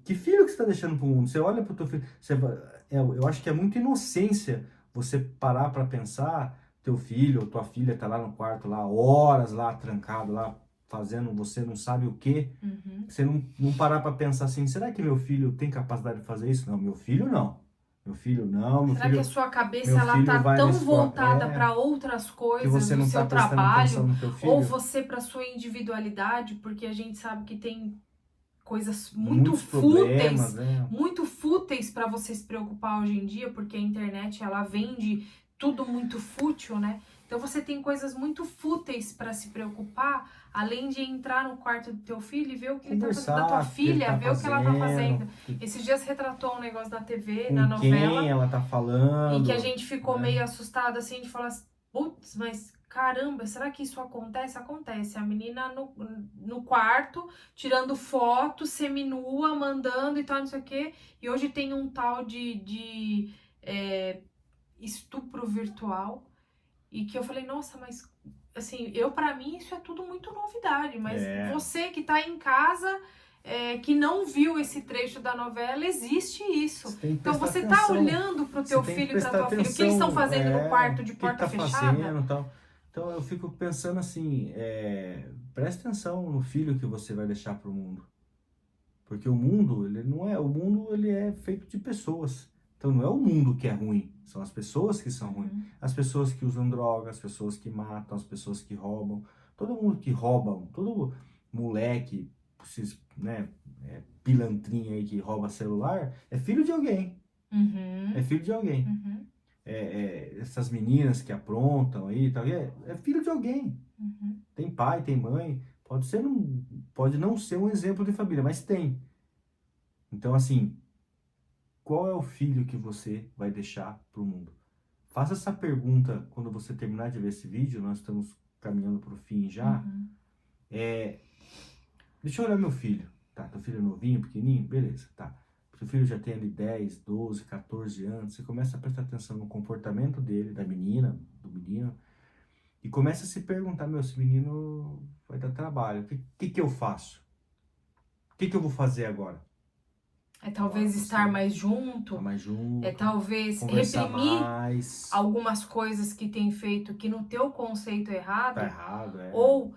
que filho que você está deixando pro mundo? Você olha pro teu filho, eu acho que é muita inocência você parar para pensar, teu filho ou tua filha tá lá no quarto, lá, horas lá, trancado lá, fazendo você não sabe o quê. Você não parar para pensar assim, será que meu filho tem capacidade de fazer isso? Não, meu filho não. Meu filho não, Será que a sua meu cabeça ela filho tá vai na tão escola. voltada para outras Que coisas você do não tá seu prestando atenção trabalho no teu ou filho. você para sua individualidade? Porque a gente sabe que tem coisas Muitos problemas, né? muito fúteis para você se preocupar hoje em dia, porque a internet ela vende tudo muito fútil, né? Então você tem coisas muito fúteis para se preocupar, além de entrar no quarto do teu filho e ver o que ele tá fazendo, da tua Conversar, o que ele filha, tá ver o que ela tá fazendo, fazendo. Esses dias retratou um negócio na TV, na com quem novela, ela tá e que a falando, gente ficou né? meio assustado assim, de falar assim, putz, mas caramba, será que isso acontece? Acontece. A menina no quarto, tirando foto, seminua, mandando e tal, não sei o quê. E hoje tem um tal de estupro virtual. E que eu falei, nossa, mas assim, pra mim isso é tudo muito novidade. Mas você que tá em casa, que não viu esse trecho da novela, existe isso. Você tem que Então prestar você tá atenção. olhando pro teu Você tem que filho e pra prestar tua filha, o que eles estão atenção, fazendo no quarto de o que ele porta tá fechada? fazendo e tal. Então eu fico pensando assim, presta atenção no filho que você vai deixar pro mundo. Porque o mundo, ele não é, o mundo ele é feito de pessoas. Então não é o mundo que é ruim, são as pessoas que são ruins. As pessoas que usam drogas, as pessoas que matam, as pessoas que roubam. Todo mundo que rouba, todo moleque, esses, né, pilantrinha aí que rouba celular, é filho de alguém. É filho de alguém. Essas meninas que aprontam aí, tal, é filho de alguém. Tem pai, tem mãe. Pode não ser um exemplo de família, mas tem. Então, assim, qual é o filho que você vai deixar pro mundo? Faça essa pergunta quando você terminar de ver esse vídeo, nós estamos caminhando para o fim já. Deixa eu olhar meu filho. Tá, teu filho é novinho, pequenininho? Beleza, tá. Seu filho já tem ali 10, 12, 14 anos. Você começa a prestar atenção no comportamento dele, da menina, do menino. E começa a se perguntar, meu, esse menino vai dar trabalho. O que eu faço? O que eu vou fazer agora? É talvez estar mais junto, Tá mais junto, é talvez conversar reprimir mais. algumas coisas que tem feito que no teu conceito é errado. Tá errado, Ou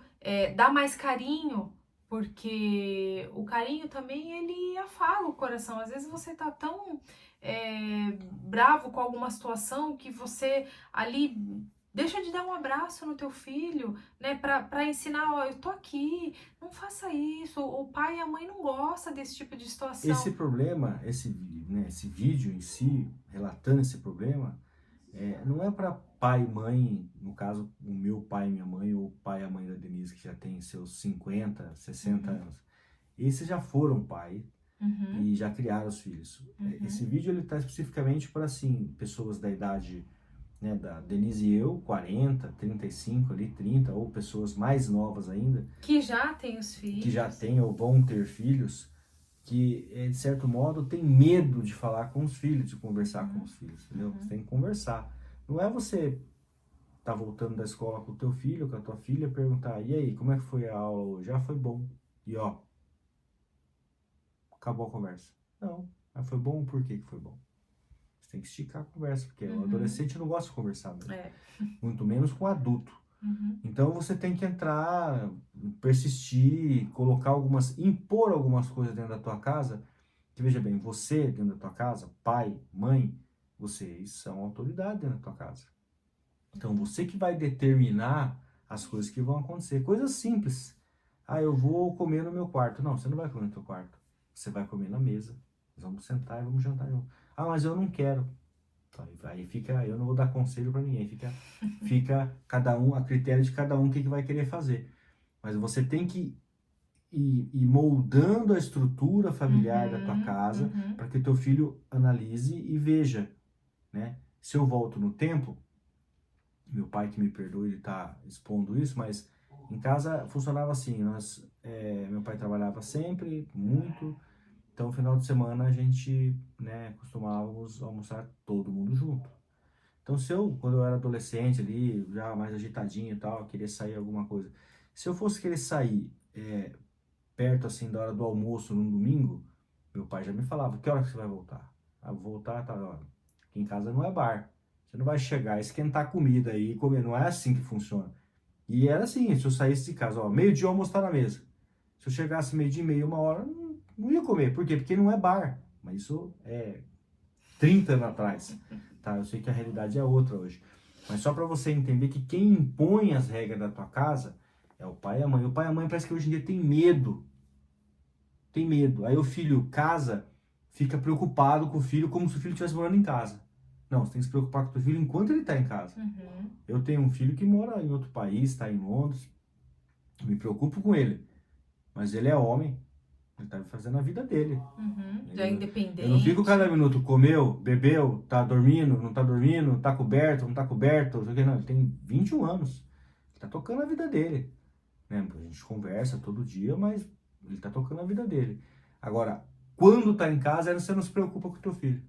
dar mais carinho, porque o carinho também, ele afaga o coração. Às vezes você tá tão bravo com alguma situação que você ali deixa de dar um abraço no teu filho, né, pra ensinar, ó, eu tô aqui, não faça isso. O pai e a mãe não gostam desse tipo de situação. Esse problema, esse vídeo em si, relatando esse problema, não é para pai e mãe, no caso, o meu pai e minha mãe, ou o pai e a mãe da Denise, que já tem seus 50, 60 anos. Esses já foram pai e já criaram os filhos. Esse vídeo ele está especificamente para, assim, pessoas da idade, né, da Denise e eu, 40, 35 ali, 30, ou pessoas mais novas ainda. Que já têm os filhos. Que já têm ou vão ter filhos, que, de certo modo, tem medo de falar com os filhos, de conversar com os filhos, entendeu? Você tem que conversar. Não é você tá voltando da escola com o teu filho, com a tua filha, perguntar, e aí, como é que foi a aula hoje? Já foi bom. E ó, acabou a conversa. Não, mas foi bom, por que foi bom? Você tem que esticar a conversa, porque o adolescente não gosta de conversar mesmo. Muito menos com o adulto. Então você tem que entrar, persistir, impor algumas coisas dentro da tua casa, que veja bem, você dentro da tua casa, pai, mãe, vocês são autoridade dentro da tua casa. Então você que vai determinar as coisas que vão acontecer, coisas simples. Ah, eu vou comer no meu quarto. Não, você não vai comer no teu quarto. Você vai comer na mesa. Nós vamos sentar e vamos jantar junto. Ah, mas eu não quero. Aí fica, eu não vou dar conselho para ninguém, fica cada um, a critério de cada um o que vai querer fazer. Mas você tem que ir moldando a estrutura familiar da tua casa para que o teu filho analise e veja, né? Se eu volto no tempo, meu pai que me perdoe, ele tá expondo isso, mas em casa funcionava assim, meu pai trabalhava sempre, muito. Então, no final de semana, a gente, né, costumávamos almoçar todo mundo junto. Então, quando eu era adolescente ali, já mais agitadinho e tal, queria sair alguma coisa. Se eu fosse querer sair perto, assim, da hora do almoço, num domingo, meu pai já me falava, que hora que você vai voltar? Ah, vou voltar, tá, ó, aqui em casa não é bar. Você não vai chegar, esquentar comida aí e comer, não é assim que funciona. E era assim, se eu saísse de casa, ó, meio-dia eu almoço tá na mesa. Se eu chegasse meio-dia e meia, 1 hora, não ia comer. Por quê? Porque não é bar. Mas isso é 30 anos atrás. Tá? Eu sei que a realidade é outra hoje. Mas só para você entender que quem impõe as regras da tua casa é o pai e a mãe. O pai e a mãe parece que hoje em dia tem medo. Tem medo. Aí o filho casa, fica preocupado com o filho como se o filho estivesse morando em casa. Não, você tem que se preocupar com o teu filho enquanto ele está em casa. Eu tenho um filho que mora em outro país, está em Londres. Eu me preocupo com ele. Mas ele é homem. Ele tá fazendo a vida dele. Já é independente. Eu não fico cada minuto, comeu, bebeu, tá dormindo, não tá dormindo, tá coberto, não tá coberto, não, ele tem 21 anos. Ele tá tocando a vida dele. Né? A gente conversa todo dia, mas ele tá tocando a vida dele. Agora, quando tá em casa, você não se preocupa com o teu filho.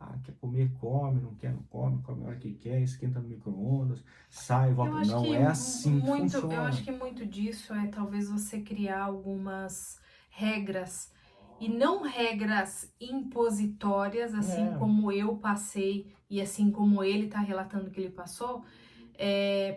Ah, quer comer, come, não quer, não come, come a hora que quer, esquenta no micro-ondas, sai, volta. Não é assim que funciona. Eu acho que muito disso é talvez você criar algumas regras, e não regras impositórias, assim como eu passei e assim como ele tá relatando que ele passou,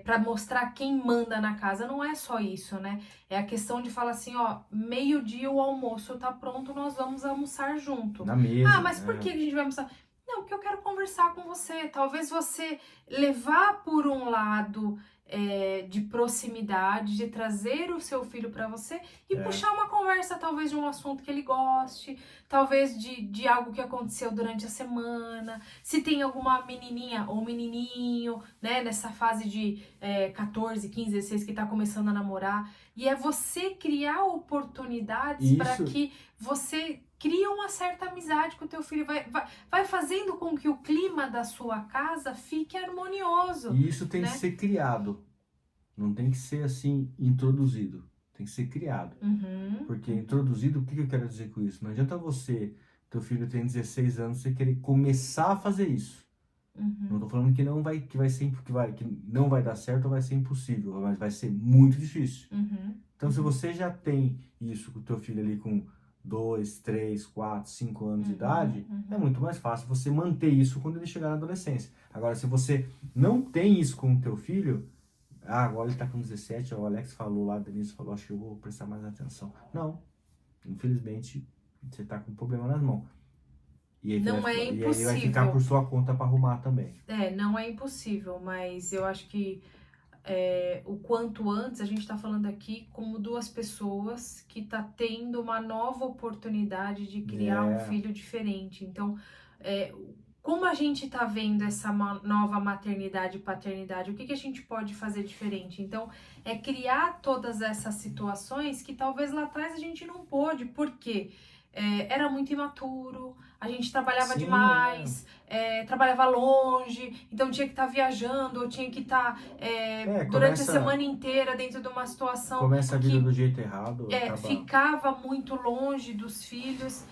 para mostrar quem manda na casa. Não é só isso, né? É a questão de falar assim, ó, meio-dia o almoço tá pronto, nós vamos almoçar junto. Na mesa. Ah, mas por que a gente vai almoçar? Não, porque eu quero conversar com você. Talvez você levar por um lado de proximidade, de trazer o seu filho para você e puxar uma conversa, talvez de um assunto que ele goste, talvez de algo que aconteceu durante a semana, se tem alguma menininha ou menininho, né, nessa fase de 14, 15, 16 que tá começando a namorar. E é você criar oportunidades para Isso, que você crie uma certa amizade com o teu filho. Vai fazendo com que o clima da sua casa fique harmonioso, e isso tem que né? ser criado. Não tem que ser assim introduzido. Tem que ser criado. Uhum, Porque uhum, introduzido, o que eu quero dizer com isso? Não adianta teu filho tem 16 anos, você querer começar a fazer isso. Não uhum, estou falando que vai ser que não vai dar certo ou vai ser impossível, mas vai ser muito difícil. uhum, Então, se você já tem isso com o teu filho ali com 2, 3, 4, 5 anos de uhum, idade, é uhum, muito mais fácil você manter isso quando ele chegar na adolescência. Agora, se você não tem isso com o teu filho, agora ele está com 17, o Alex falou lá, a Denise falou, acho que eu vou prestar mais atenção. Não, infelizmente, você está com um problema nas mãos. Não é E aí vai ficar por impossível. sua conta para arrumar também. Não é impossível, mas eu acho que o quanto antes, a gente está falando aqui como duas pessoas que tá tendo uma nova oportunidade de criar um É, filho diferente. Então, é, como a gente está vendo essa nova maternidade e paternidade, o que a gente pode fazer diferente? Então, é criar todas essas situações que talvez lá atrás a gente não pôde, porque era muito imaturo, a gente trabalhava sim, demais, trabalhava longe, então tinha que estar viajando, ou tinha que estar durante a começa, semana inteira dentro de uma situação começa a vida que do jeito errado, acaba. ficava muito longe dos filhos.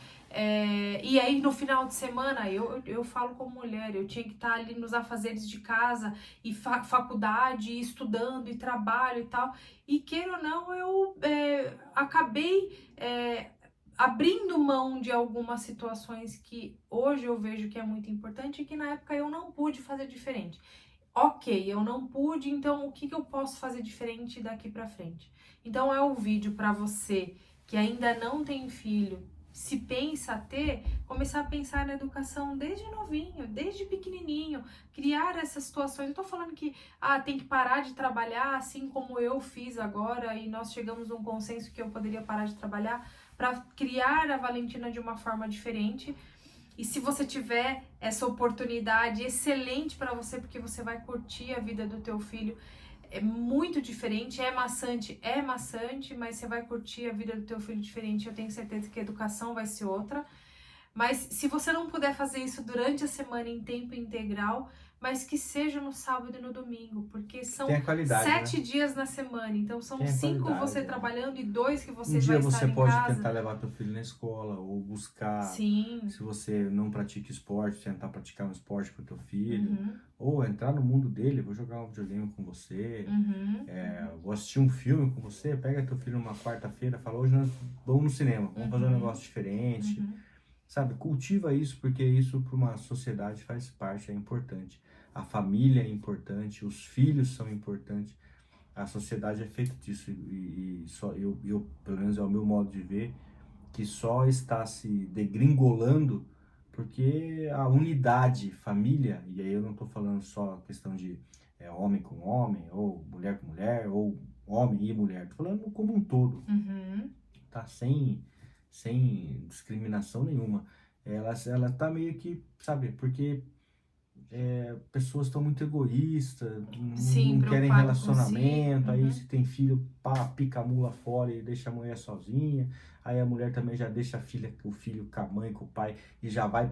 E aí no final de semana, eu falo como mulher, eu tinha que estar ali nos afazeres de casa e faculdade, e estudando e trabalho e tal. E queira ou não, eu acabei abrindo mão de algumas situações que hoje eu vejo que é muito importante e que na época eu não pude fazer diferente. Ok, eu não pude, então o que eu posso fazer diferente daqui pra frente? Então é o vídeo para você que ainda não tem filho, se pensa ter, começar a pensar na educação desde novinho, desde pequenininho, criar essas situações. Eu tô falando que tem que parar de trabalhar, assim como eu fiz agora e nós chegamos a um consenso que eu poderia parar de trabalhar para criar a Valentina de uma forma diferente. E se você tiver essa oportunidade, excelente para você, porque você vai curtir a vida do teu filho. É muito diferente, é maçante, mas você vai curtir a vida do teu filho diferente. Eu tenho certeza que a educação vai ser outra. Mas se você não puder fazer isso durante a semana em tempo integral, mas que seja no sábado e no domingo, porque Tem são a qualidade, né? 7 dias na semana, então são Tem a 5 você qualidade. trabalhando e 2 que Um você dia vai você estar em pode casa. tentar levar teu filho na escola ou buscar, Sim. se você não pratica esporte, tentar praticar um esporte com teu filho, Uhum. ou entrar no mundo dele, vou jogar um videogame com você, Uhum. Uhum. vou assistir um filme com você, pega teu filho numa quarta-feira, fala, hoje nós vamos no cinema, vamos fazer um Uhum. negócio diferente, Uhum. sabe? Cultiva isso, porque isso para uma sociedade faz parte, é importante. A família é importante, os filhos são importantes. A sociedade é feita disso e só pelo menos é o meu modo de ver, que só está se degringolando porque a unidade, família, e aí eu não estou falando só questão de homem com homem, ou mulher com mulher, ou homem e mulher, estou falando como um todo, Uhum. tá? Sem discriminação nenhuma. Ela tá meio que, sabe, porque pessoas estão muito egoístas, Sim, não querem preocupado com si. relacionamento, aí Uhum. se tem filho, pá, pica a mula fora e deixa a mulher sozinha, aí a mulher também já deixa o filho com a mãe, com o pai e já vai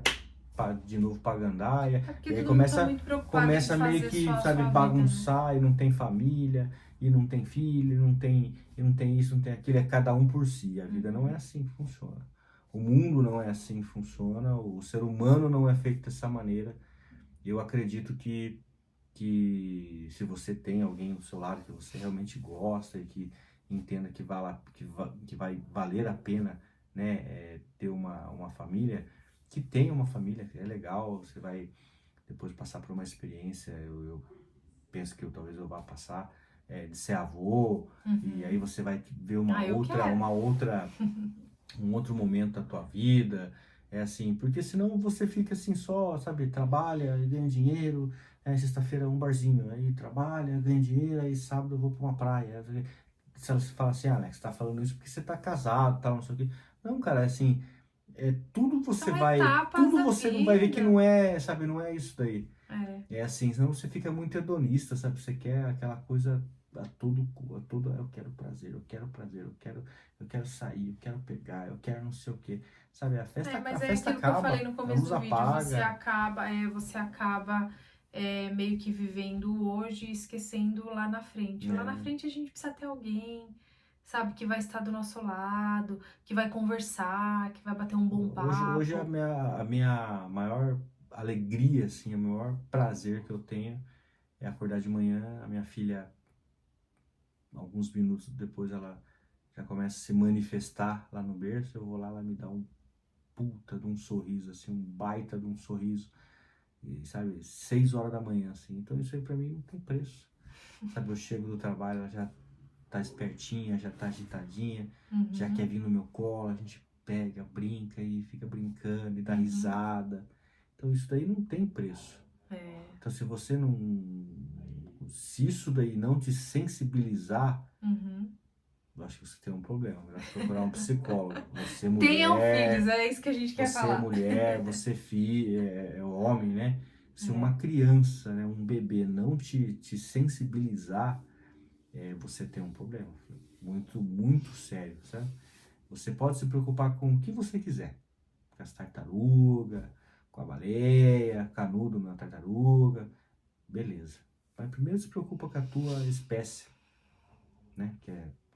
de novo pra gandaia, É porque e aí todo mundo tá muito preocupado em começa meio fazer que, só a sabe, sua vida, né? bagunçar e não tem família, e não tem filho, e não tem isso, não tem aquilo, é cada um por si, a vida não é Uhum. assim que funciona. O mundo não é assim que funciona, o ser humano não é feito dessa maneira. Eu acredito que se você tem alguém do seu lado que você realmente gosta e que entenda que vai valer a pena, né, ter uma família, que tenha uma família, que é legal, você vai depois passar por uma experiência, eu penso que talvez eu vá passar, de ser avô, e aí Uhum. você vai ver Eu quero. um outro momento da tua vida, é assim, porque senão você fica assim só, sabe, trabalha e ganha dinheiro, aí sexta-feira um barzinho, aí trabalha, ganha dinheiro, aí sábado eu vou pra uma praia. Se você fala assim, Alex, você tá falando isso porque você tá casado, tal, não sei o quê. Não, cara, assim, São etapas tudo da você vai ver que vida. não é, sabe, não é isso daí. É. É assim, senão você fica muito hedonista, sabe? Você quer aquela coisa eu quero prazer, eu quero prazer, eu quero sair, eu quero pegar, eu quero não sei o quê. Sabe, a Mas é festa aquilo que eu falei acaba, no a começo luz do vídeo, apaga. você acaba meio que vivendo hoje e esquecendo lá na frente. Lá na Né? frente a gente precisa ter alguém, sabe, que vai estar do nosso lado, que vai conversar, que vai bater um bom Hoje papo. a minha maior alegria, assim, o maior prazer que eu tenho é acordar de manhã, a minha filha, alguns minutos depois, ela já começa a se manifestar lá no berço, eu vou lá, ela me dá um puta de um sorriso, assim, um baita de um sorriso, e sabe, 6 horas da manhã, assim, então isso aí pra mim não tem preço, sabe, eu chego do trabalho, ela já tá espertinha, já tá agitadinha, já quer Uhum, vir no meu colo, a gente pega, brinca e fica brincando e dá uhum, risada, então isso daí não tem preço. é, Então se você não, se isso daí não te sensibilizar, uhum. eu acho que você tem um problema, vai procurar um psicólogo. Tenham filhos, é isso que a gente quer Você falar. mulher, é homem, né? Se É, uma criança, né, um bebê não te sensibilizar, você tem um problema, filho. Muito, muito sério, sabe? Você pode se preocupar com o que você quiser, com as tartarugas, com a baleia, canudo na tartaruga, beleza. Mas primeiro se preocupa com a tua espécie, né? Que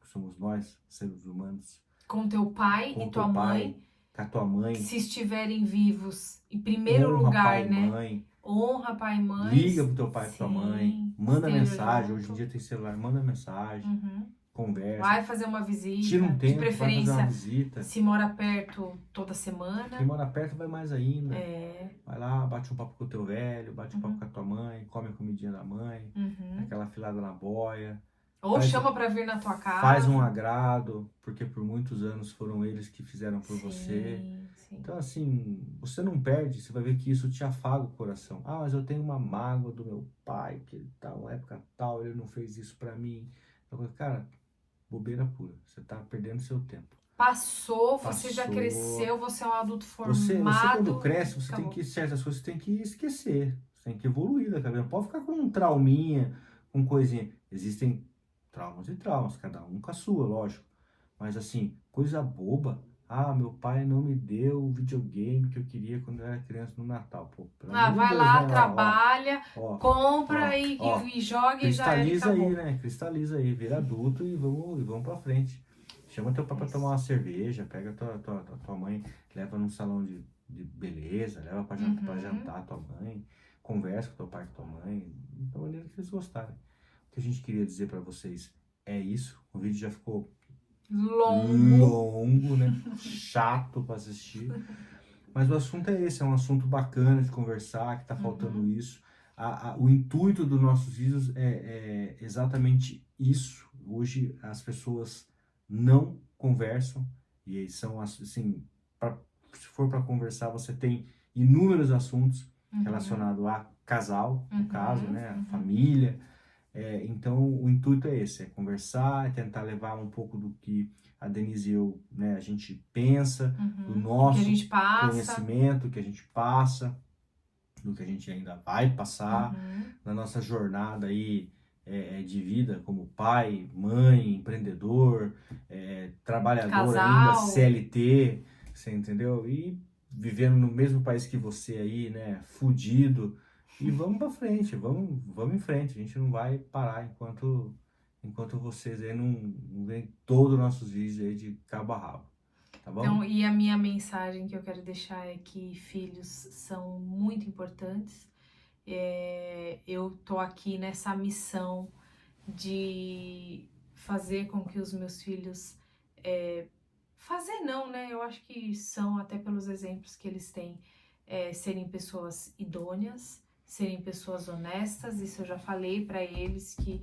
somos nós, seres humanos, com teu pai com e o teu tua pai, mãe, com a tua que mãe, se estiverem vivos, em primeiro honra pai lugar, e né? mãe, Honra pai e mãe, liga pro teu pai e pra tua mãe, sim, manda esteja mensagem, hoje em junto. dia tem celular, manda mensagem, Uhum. conversa, Vai fazer uma tira um visita, de tempo, vai fazer uma preferência, visita. se mora perto, toda Quem semana. mora perto vai mais ainda. É. Vai lá, bate um papo com o teu velho, bate um papo com Uhum. a tua mãe, come a comidinha da mãe, Uhum. aquela filada na boia, Ou faz, chama pra vir na tua faz um casa. agrado, porque por muitos anos foram eles que fizeram por você. Sim, sim. Então, assim, você não perde, você vai ver que isso te afaga o coração. Ah, mas eu tenho uma mágoa do meu pai, que ele tá uma época tal, ele não fez isso pra mim. Cara, bobeira pura, você tá perdendo seu tempo. Passou, você já Passou. cresceu, você é um adulto Você quando formado cresce, e você tem acabou. que, certas coisas você tem que esquecer, você tem que evoluir da cabeça. Não pode ficar com um trauminha, com coisinha. Existem traumas e traumas, cada um com a sua, lógico. Mas assim, coisa boba. Ah, meu pai não me deu o videogame que eu queria quando eu era criança no Natal. Pô, pelo Ah, amor de vai Deus, lá, né? trabalha, Ó, compra ó, ó. e joga e já era e Cristaliza aí, acabou. né? Cristaliza aí, vira adulto e vamos pra frente. Chama teu pai pra tomar Isso. uma cerveja, pega tua mãe, leva num salão de beleza, leva pra Uhum. jantar tua mãe, conversa com teu pai e tua mãe, da maneira que eles gostarem. O que a gente queria dizer pra vocês é isso. O vídeo já ficou Longo. longo, né? Chato pra assistir. Mas o assunto é esse, é um assunto bacana de conversar, que tá faltando Uhum. isso. O intuito dos nossos vídeos é exatamente isso. Hoje as pessoas não conversam e são assim, se for para conversar, você tem inúmeros assuntos Uhum. relacionados a casal, no caso, Uhum. né, a Uhum. família, então, o intuito é esse, é conversar, é tentar levar um pouco do que a Denise e eu, né, a gente pensa, do Uhum. O que a nosso gente passa. conhecimento, que a gente passa, do que a gente ainda vai passar, Uhum. na nossa jornada aí de vida como pai, mãe, empreendedor, trabalhador ainda, Casal. CLT, você entendeu? E vivendo no mesmo país que você aí, né, fudido, e vamos pra frente, vamos em frente, a gente não vai parar enquanto vocês aí não veem todos os nossos vídeos aí de cabo a rabo, tá bom? Então, e a minha mensagem que eu quero deixar é que filhos são muito importantes. Eu tô aqui nessa missão de fazer com que os meus filhos fazer não, né? Eu acho que são, até pelos exemplos que eles têm, serem pessoas idôneas, serem pessoas honestas. Isso eu já falei pra eles que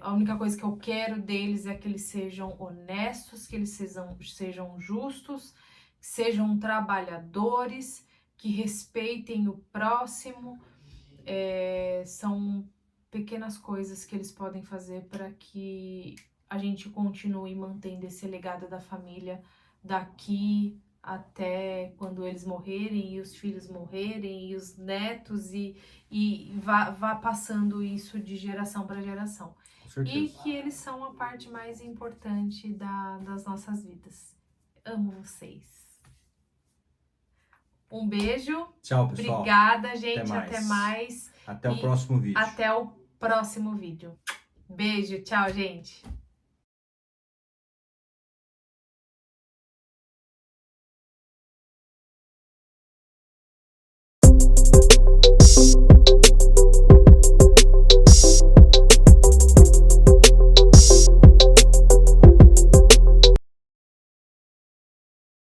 a única coisa que eu quero deles é que eles sejam honestos, que eles sejam justos, que sejam trabalhadores, que respeitem o próximo. São pequenas coisas que eles podem fazer para que a gente continue mantendo esse legado da família daqui até quando eles morrerem e os filhos morrerem e os netos e vá passando isso de geração para geração. Com certeza. E que eles são a parte mais importante das nossas vidas. Amo vocês. Um beijo. Tchau, pessoal. Obrigada, gente. Até Até mais. Até o próximo vídeo. Até o próximo vídeo. Beijo. Tchau, gente.